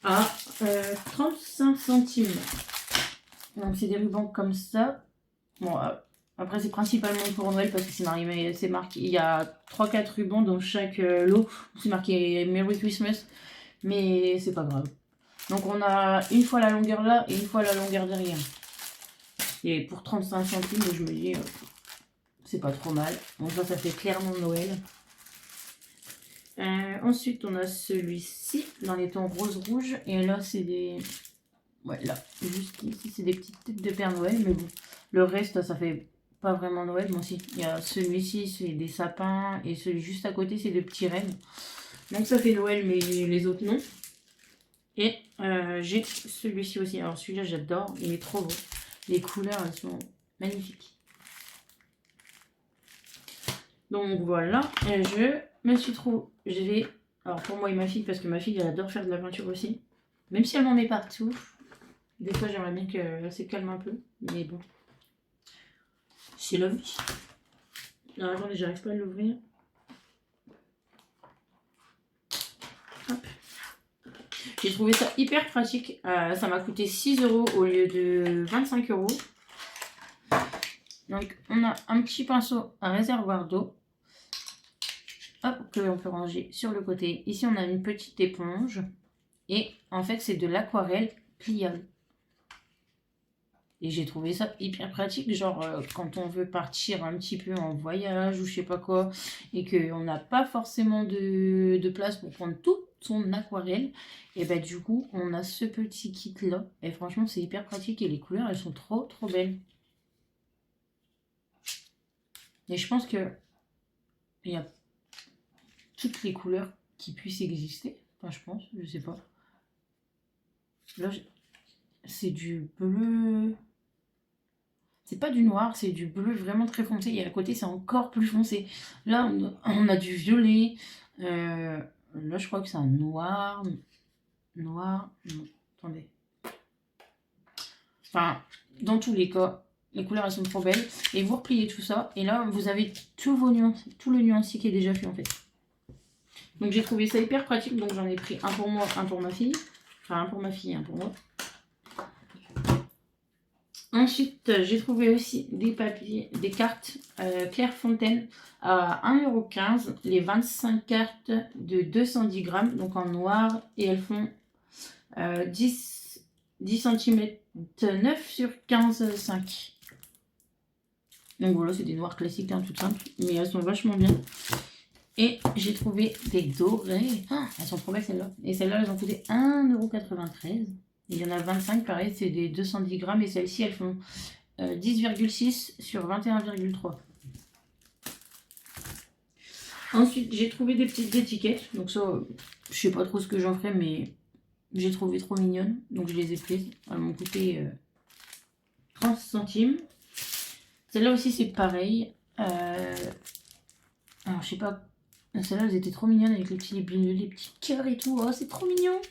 A: à 35 centimes. Donc, c'est des rubans comme ça. Bon, après, c'est principalement pour Noël parce que c'est marqué. Il y a 3-4 rubans dans chaque lot. C'est marqué Merry Christmas. Mais c'est pas grave. Donc, on a une fois la longueur là et une fois la longueur derrière. Et pour 35 centimes, je me dis, c'est pas trop mal. Donc, ça fait clairement Noël. Ensuite, on a celui-ci dans les tons rose-rouge. Et là, c'est des... Ouais, là, juste ici, c'est des petites têtes de Père Noël. Mais bon, le reste, ça fait pas vraiment Noël. Bon, si, il y a celui-ci, c'est des sapins. Et celui juste à côté, c'est des petits rennes. Donc ça fait Noël, mais les autres non. Et j'ai celui-ci aussi. Alors celui-là, j'adore. Il est trop beau. Les couleurs, elles sont magnifiques. Donc voilà. Je me suis trop... Je vais... Alors pour moi et ma fille, parce que ma fille, elle adore faire de la peinture aussi. Même si elle m'en met partout. Des fois, j'aimerais bien qu'elle se calme un peu. Mais bon. C'est la vie. Alors attendez, j'arrive pas à l'ouvrir. J'ai trouvé ça hyper pratique. Ça m'a coûté 6 € au lieu de 25 €. Donc, on a un petit pinceau, un réservoir d'eau. Hop, que l'on peut ranger sur le côté. Ici, on a une petite éponge. Et en fait, c'est de l'aquarelle pliable. Et j'ai trouvé ça hyper pratique. Genre, quand on veut partir un petit peu en voyage ou je sais pas quoi. Et qu'on n'a pas forcément de place pour prendre tout son aquarelle, et bah du coup on a ce petit kit là et franchement c'est hyper pratique et les couleurs elles sont trop belles et je pense que il y a toutes les couleurs qui puissent exister, enfin je pense, je sais pas, là c'est du bleu, c'est pas du noir, c'est du bleu vraiment très foncé et à côté c'est encore plus foncé, là on a du violet, là je crois que c'est un noir, non, attendez. Enfin, dans tous les cas, les couleurs elles sont trop belles. Et vous repliez tout ça. Et là, vous avez tous vos nuances, tout le nuancier qui est déjà fait en fait. Donc j'ai trouvé ça hyper pratique. Donc j'en ai pris un pour moi, un pour ma fille. Enfin, un pour ma fille, un pour moi. Ensuite, j'ai trouvé aussi des papiers, des cartes Clairefontaine à 1,15 €. Les 25 cartes de 210 grammes, donc en noir. Et elles font 10 cm 9 sur 15,5. Donc voilà, c'est des noirs classiques, hein, toutes simples. Mais elles sont vachement bien. Et j'ai trouvé des dorées. Ah, elles sont trop belles celles-là. Et celles-là, elles ont coûté 1,93 €. Il y en a 25, pareil, c'est des 210 grammes. Et celles-ci, elles font 10,6 sur 21,3. Ensuite, j'ai trouvé des petites étiquettes. Donc ça, je sais pas trop ce que j'en ferai, mais j'ai trouvé trop mignonnes. Donc je les ai prises. Elles m'ont coûté 30 centimes. Celle-là aussi, c'est pareil. Alors, je sais pas. Celle-là, elles étaient trop mignonnes avec les petits cœurs et tout. Oh, c'est trop mignon.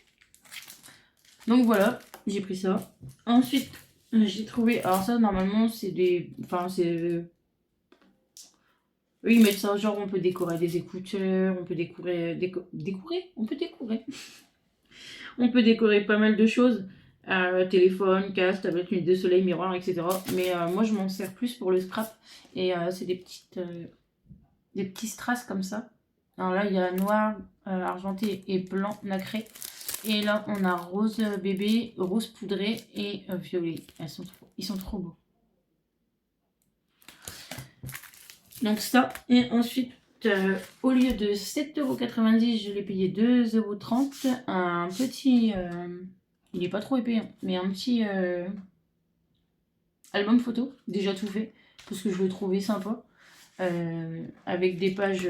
A: Donc voilà, j'ai pris ça. Ensuite, j'ai trouvé... Alors ça, normalement, c'est des... Enfin, c'est... Eux, ils mettent ça, genre, on peut décorer des écouteurs, on peut décorer... On peut décorer. On peut décorer pas mal de choses. Téléphone, casque, tablette, lunettes de soleil, miroir, etc. Mais moi, je m'en sers plus pour le scrap. Et c'est des petits strass comme ça. Alors là, il y a noir, argenté et blanc nacré. Et là, on a rose bébé, rose poudré et violet. Ils sont trop beaux. Donc ça, et ensuite, au lieu de 7,90 €, je l'ai payé 2,30 €. Un petit, il n'est pas trop épais, hein, mais un petit album photo, déjà tout fait, parce que je le trouvais sympa. Avec des pages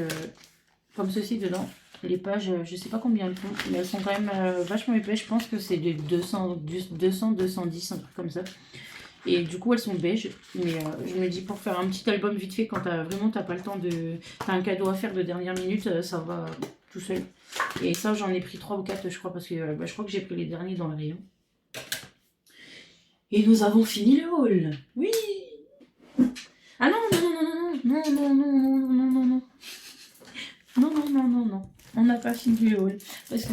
A: comme ceci dedans. Les pages, je sais pas combien elles font, mais elles sont quand même vachement épais. Je pense que c'est de 210, un truc comme ça. Et du coup, elles sont beige. Mais je me dis, pour faire un petit album vite fait, quand t'as pas le temps de... T'as un cadeau à faire de dernière minute, ça va tout seul. Et ça, j'en ai pris 3 ou 4, je crois, parce que je crois que j'ai pris les derniers dans le rayon. Et nous avons fini le haul. Oui. Ah non, non, non, non, non, non, non, non, non, non, non, non. Non, non, non, non, non. On n'a pas fini le haul. Parce que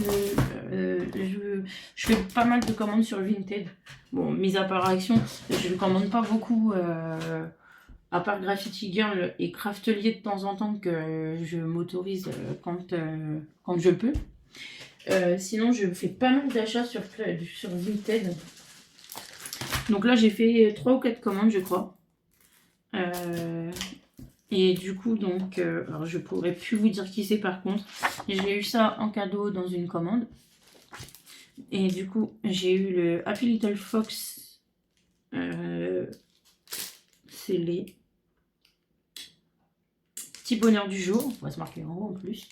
A: je fais pas mal de commandes sur Vinted. Bon, mis à part Action, je ne commande pas beaucoup. À part Graffiti Girl et Craftelier de temps en temps que je m'autorise quand je peux. Sinon, je fais pas mal d'achats sur Vinted. Donc là, j'ai fait 3 ou 4 commandes, je crois. Et du coup, donc, alors je pourrais plus vous dire qui c'est par contre. J'ai eu ça en cadeau dans une commande. Et du coup, j'ai eu le Happy Little Fox. C'est les petits bonheurs du jour. On va se marquer en haut en plus.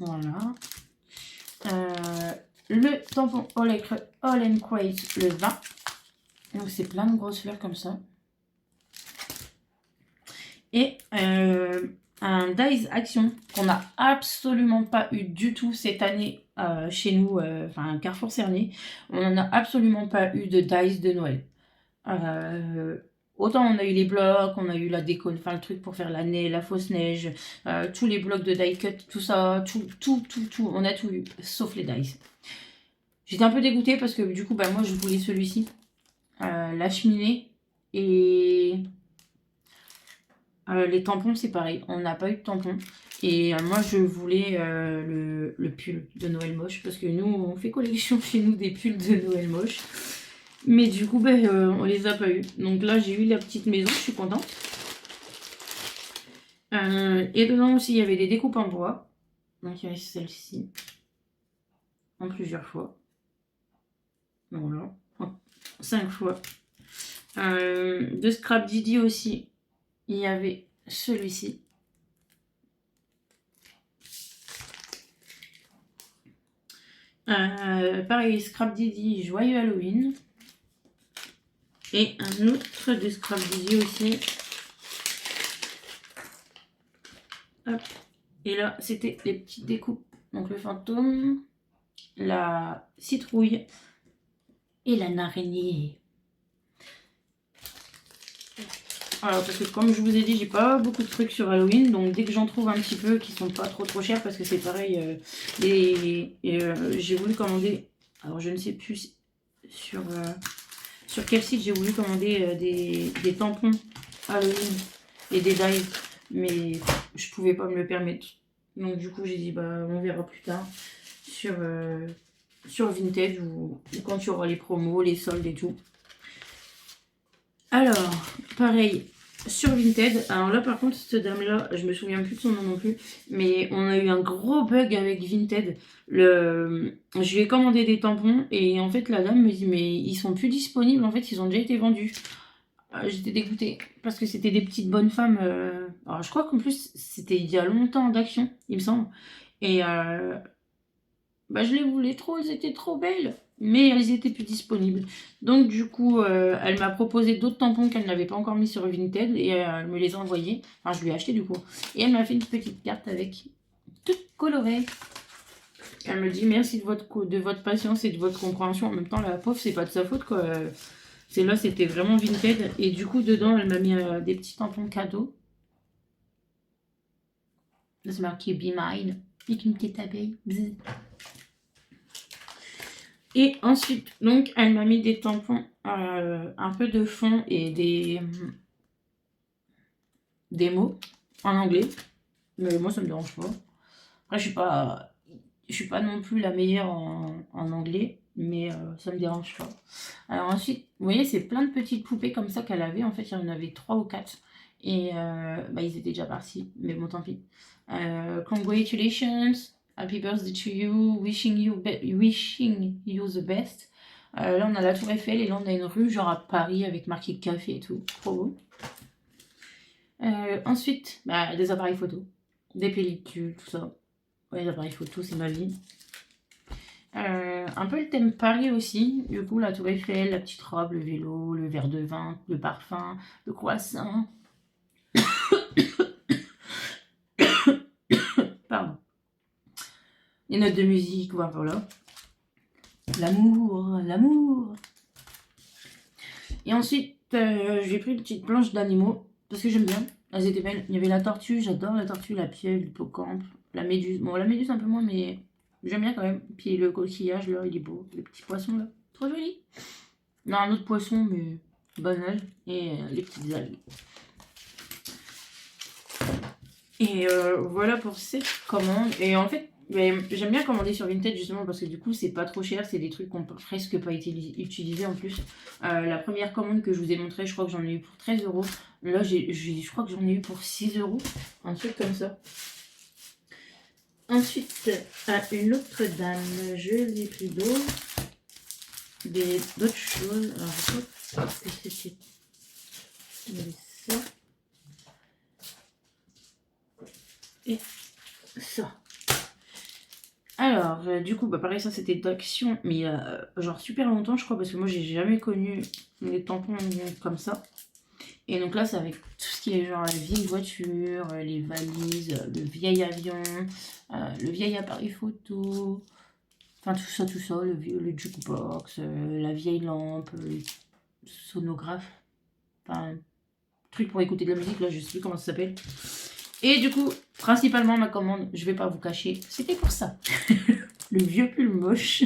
A: Voilà. Le tampon All and Crate, le 20. Donc c'est plein de grosses fleurs comme ça. Et un Dies Action qu'on n'a absolument pas eu du tout cette année chez nous, enfin Carrefour Cerny. On n'en a absolument pas eu de Dies de Noël. Autant on a eu les blocs, on a eu la déco, enfin le truc pour faire la neige, la fausse neige, tous les blocs de die cut, tout ça, tout, on a tout eu, sauf les dies. J'étais un peu dégoûtée parce que du coup, bah, moi je voulais celui-ci, la cheminée, et les tampons c'est pareil, on n'a pas eu de tampons. Et moi je voulais le pull de Noël moche, parce que nous on fait collection chez nous des pulls de Noël moche. Mais du coup, ben, on les a pas eu. Donc là, j'ai eu la petite maison, je suis contente. Et dedans aussi, il y avait des découpes en bois. Donc il y avait celle-ci. En plusieurs fois. Voilà. 5 fois. De Scrap Didi aussi, il y avait celui-ci. Pareil, Scrap Didi, Joyeux Halloween. Et un autre de Scrap Didi aussi. Hop. Et là, c'était les petites découpes. Donc le fantôme, la citrouille et la araignée. Alors parce que comme je vous ai dit, j'ai pas beaucoup de trucs sur Halloween, donc dès que j'en trouve un petit peu qui sont pas trop chers, parce que c'est pareil, j'ai voulu commander, alors je ne sais plus sur quel site j'ai voulu commander des tampons Halloween et des dies, mais je pouvais pas me le permettre. Donc du coup j'ai dit bah on verra plus tard sur Vinted ou quand il y aura les promos, les soldes et tout. Alors, pareil, sur Vinted, alors là par contre, cette dame-là, je me souviens plus de son nom non plus, mais on a eu un gros bug avec Vinted. Je lui ai commandé des tampons et en fait la dame me dit mais ils sont plus disponibles, en fait ils ont déjà été vendus. J'étais dégoûtée parce que c'était des petites bonnes femmes. Alors je crois qu'en plus c'était il y a longtemps d'Action, il me semble. Et bah, je les voulais trop, elles étaient trop belles, mais elles étaient plus disponibles. Donc du coup, elle m'a proposé d'autres tampons qu'elle n'avait pas encore mis sur Vinted et elle me les a envoyés. Enfin, je lui ai acheté du coup. Et elle m'a fait une petite carte avec toute colorée. Elle me dit merci de votre patience et de votre compréhension. En même temps, la pauvre, c'est pas de sa faute quoi. C'est là, c'était vraiment Vinted. Et du coup, dedans, elle m'a mis des petits tampons cadeaux. Là, c'est marqué Be Mine. Avec une petite abeille. Bzz. Et ensuite, donc, elle m'a mis des tampons, un peu de fond et des mots en anglais. Mais moi, ça me dérange pas. Après, je suis pas non plus la meilleure en anglais, mais ça me dérange pas. Alors ensuite, vous voyez, c'est plein de petites poupées comme ça qu'elle avait. En fait, il y en avait 3 ou 4. Et bah, ils étaient déjà partis, mais bon, tant pis. Congratulations, happy birthday to you, wishing you the best. Là, on a la Tour Eiffel et là, on a une rue, genre à Paris, avec marqué café et tout. Trop beau. Ensuite, bah, des appareils photo, des pellicules, tout ça. Ouais, les appareils photo, c'est ma vie. Un peu le thème Paris aussi. Du coup, la Tour Eiffel, la petite robe, le vélo, le verre de vin, le parfum, le croissant. Pardon. Les notes de musique, voilà. L'amour, l'amour. Et ensuite, j'ai pris une petite planche d'animaux parce que j'aime bien. Elles étaient belles. Il y avait la tortue, j'adore la tortue, la pieuvre, l'hippocampe, la méduse. Bon, la méduse un peu moins, mais j'aime bien quand même. Puis le coquillage, là, il est beau. Le petit poisson, là, trop joli. Non, un autre poisson, mais banal. Et les petites algues. Et voilà pour cette commande. Et en fait, j'aime bien commander sur Vinted justement parce que du coup, c'est pas trop cher. C'est des trucs qu'on peut presque pas utiliser en plus. La première commande que je vous ai montré, je crois que j'en ai eu pour 13 €. Là, je crois que j'en ai eu pour 6 €. Un truc comme ça. Ensuite, à une autre dame, je l'ai pris d'autres choses. Alors, je crois que c'était. Il y avait ça. Et ça. Alors, du coup, bah pareil, ça c'était d'action, mais il y a genre super longtemps, je crois, parce que moi j'ai jamais connu les tampons comme ça. Et donc là, c'est avec tout ce qui est genre la vieille voiture, les valises, le vieil avion, le vieil appareil photo, enfin tout ça, le jukebox, la vieille lampe, le sonographe, enfin, truc pour écouter de la musique, là, je sais plus comment ça s'appelle. Et du coup, principalement ma commande, je vais pas vous cacher, c'était pour ça. Le vieux pull moche.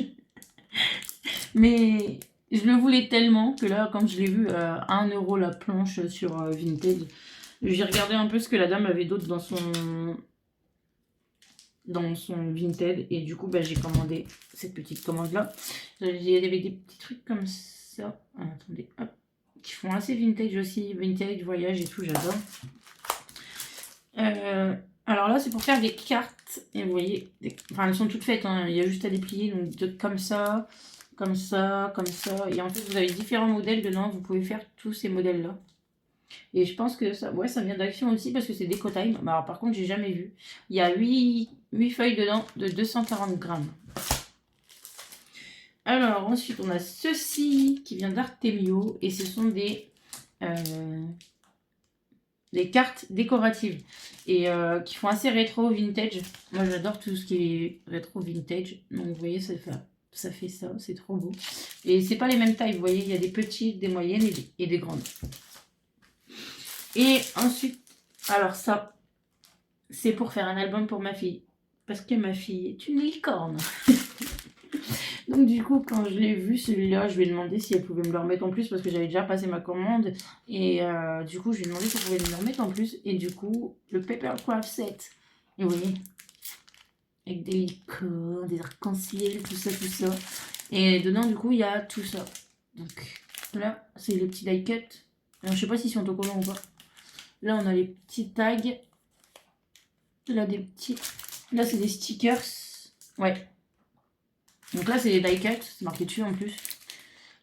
A: Mais je le voulais tellement que là, quand je l'ai vu à 1 euro la planche sur Vinted, j'ai regardé un peu ce que la dame avait d'autre dans son Vinted. Et du coup, bah, j'ai commandé cette petite commande-là. Il y avait des petits trucs comme ça. Ah, attendez, hop. Qui font assez vintage aussi. Vintage, voyage et tout, j'adore. Alors là, c'est pour faire des cartes. Et vous voyez, enfin, elles sont toutes faites. Hein. Il y a juste à les plier. Donc, comme ça, comme ça, comme ça. Et en fait, vous avez différents modèles dedans. Vous pouvez faire tous ces modèles-là. Et je pense que ça, ouais, ça vient d'Action aussi parce que c'est DecoTime. Bah, alors, par contre, j'ai jamais vu. Il y a 8 feuilles dedans de 240 grammes. Alors, ensuite, on a ceci qui vient d'Artemio. Et ce sont des cartes décoratives et qui font assez rétro vintage. Moi j'adore tout ce qui est rétro vintage. Donc vous voyez, ça fait ça, c'est trop beau. Et c'est pas les mêmes tailles, vous voyez, il y a des petites, des moyennes et des grandes. Et ensuite, alors ça, c'est pour faire un album pour ma fille. Parce que ma fille est une licorne. Donc du coup, quand je l'ai vu celui-là, je lui ai demandé si elle pouvait me le remettre en plus parce que j'avais déjà passé ma commande. Et du coup, je lui ai demandé si elle pouvait me le remettre en plus. Et du coup, le Papercraft set. Et vous voyez, avec des licornes, des arcs-en-ciel, tout ça, tout ça. Et dedans, du coup, il y a tout ça. Donc là, c'est les petits die cut. Alors, je sais pas si sont autocollants ou pas. Là, on a les petits tags. Là, des petits. Là, c'est des stickers. Ouais. Donc là, c'est les die cut. C'est marqué dessus en plus.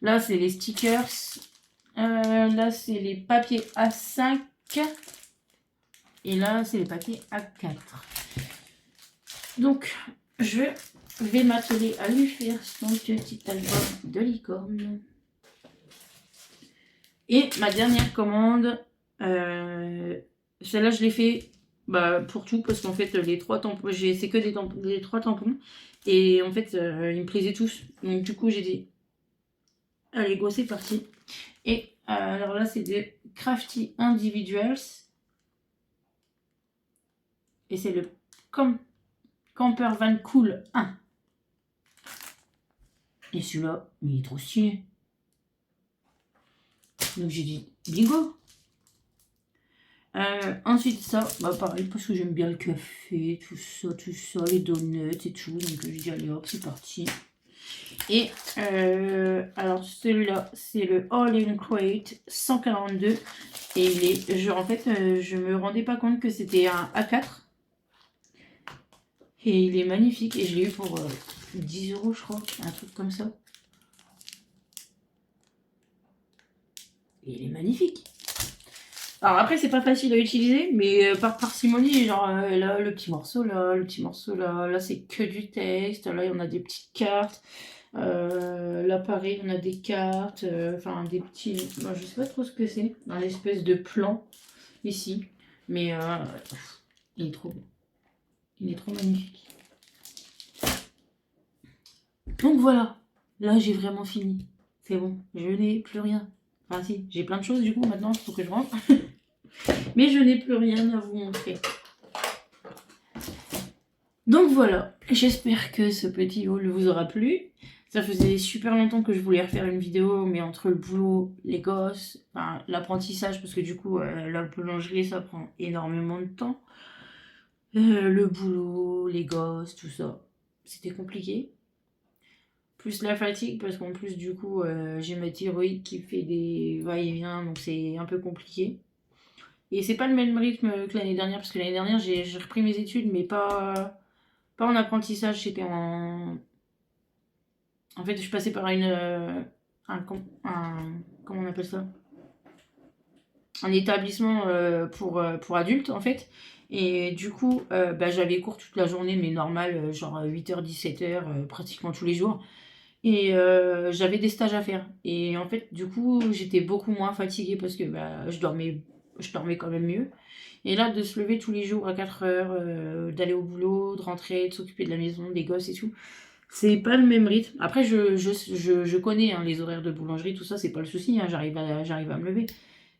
A: Là, c'est les stickers. Là, c'est les papiers A5. Et là, c'est les papiers A4. Donc, je vais m'atteler à lui faire son petit album de licorne. Et ma dernière commande, celle-là, je l'ai fait pour tout, parce qu'en fait, les 3 tampons, c'est que les 3 tampons. Et en fait, ils me plaisaient tous. Donc, du coup, j'ai dit, allez, go, c'est parti. Et alors là, c'est des Crafty Individuals. Et c'est le Camper Van Cool 1. Et celui-là, il est trop stylé. Donc j'ai dit bingo. Ensuite ça, pareil parce que j'aime bien le café, tout ça, les donuts et tout. Donc je dis allez hop, c'est parti. Et alors celui-là, c'est le All in Crate 142. Et il est, en fait, je me rendais pas compte que c'était un A4. Et il est magnifique. Et je l'ai eu pour 10 €, je crois. Un truc comme ça. Et il est magnifique. Alors après, c'est pas facile à utiliser, mais par parcimonie, genre là, le petit morceau là, là c'est que du texte, là, il y en a des petites cartes. Là, pareil, on a des cartes, enfin des petits. Moi, je sais pas trop ce que c'est, un espèce de plan ici, mais il est trop beau. Il est trop magnifique. Donc voilà, là j'ai vraiment fini. C'est bon, je n'ai plus rien. Enfin si, j'ai plein de choses du coup maintenant, il faut que je rentre. Mais je n'ai plus rien à vous montrer. Donc voilà, j'espère que ce petit haul vous aura plu. Ça faisait super longtemps que je voulais refaire une vidéo, mais entre le boulot, les gosses, enfin, l'apprentissage, parce que du coup, la boulangerie, ça prend énormément de temps. Le boulot, les gosses, tout ça, c'était compliqué. Plus la fatigue, parce qu'en plus, du coup, j'ai ma thyroïde qui fait des va-et-vient, donc c'est un peu compliqué. Et c'est pas le même rythme que l'année dernière, parce que l'année dernière, j'ai repris mes études, mais pas en apprentissage, c'était en... En fait, je passais par comment on appelle ça? Un établissement pour adultes, en fait. Et du coup, bah, j'avais cours toute la journée, mais normal, genre 8h, 17h, pratiquement tous les jours. Et j'avais des stages à faire. Et en fait, du coup, j'étais beaucoup moins fatiguée parce que bah, je dormais quand même mieux. Et là, de se lever tous les jours à 4 heures, d'aller au boulot, de rentrer, de s'occuper de la maison, des gosses et tout, c'est pas le même rythme. Après, je connais hein, les horaires de boulangerie, tout ça, c'est pas le souci, hein, j'arrive à me lever.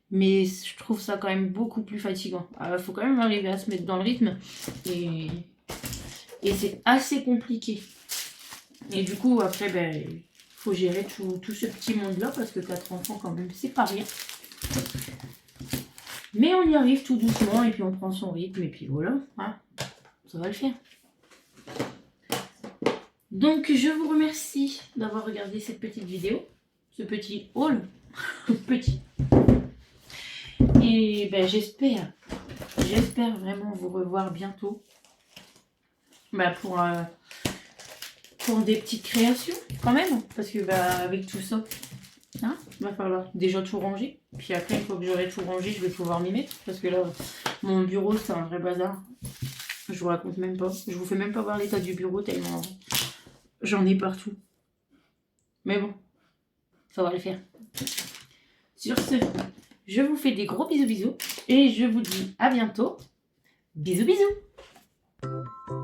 A: Mais je trouve ça quand même beaucoup plus fatigant. Faut quand même arriver à se mettre dans le rythme. Et, et c'est assez compliqué. Et du coup, après, ben, faut gérer tout ce petit monde-là parce que 4 enfants, quand même, c'est pas rien. Mais on y arrive tout doucement et puis on prend son rythme et puis voilà, hein, ça va le faire. Donc, je vous remercie d'avoir regardé cette petite vidéo, ce petit haul, petit. Et ben, j'espère vraiment vous revoir bientôt bah, pour des petites créations quand même, parce que bah, avec tout ça, hein, il va falloir déjà tout ranger. Puis après, une fois que j'aurai tout rangé, je vais pouvoir m'y mettre, parce que là, mon bureau, c'est un vrai bazar. Je vous raconte même pas. Je vous fais même pas voir l'état du bureau tellement j'en ai partout. Mais bon, ça va le faire. Sur ce, je vous fais des gros bisous et je vous dis à bientôt. Bisous bisous.